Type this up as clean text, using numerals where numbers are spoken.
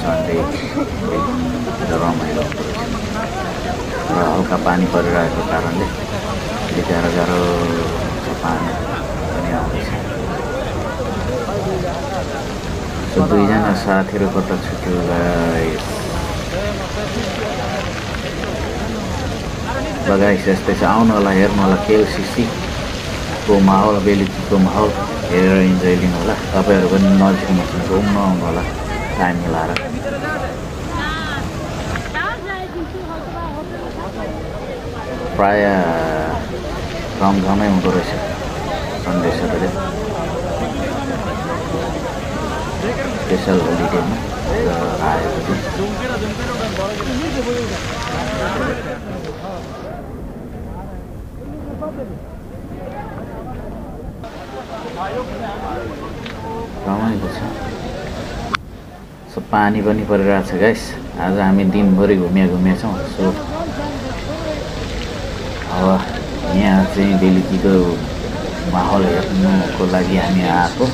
Sunday रमाइलो र हल्का पानी परिरहेको कारणले गाह्रो गाह्रो पानी पनि आउँदैछ। सो दुईजना साथीहरू कता छुट्यो गाइस। गाइस यस्तै छ, आउनु होला हेर्नु होला केएलसीसीको माहौल, बेलुकीको माहौल हेरेर इन्जोय लिनु होला। तपाईँहरू पनि नजिकमा घुम्नु आउनु होला टाइम मिलाएर। प्राय रमझमै हुँदो रहेछ सन्डे सटरडे स्पेसल होलिडेमा आएको थियो। रमाइलो छ। सो पानी पनि परिरहेको छ गाइस। आज हामी दिनभरि घुमिया छौँ। सो अब यहाँ चाहिँ बेलुकीको माहौल हेर्नुको लागि हामी आएको।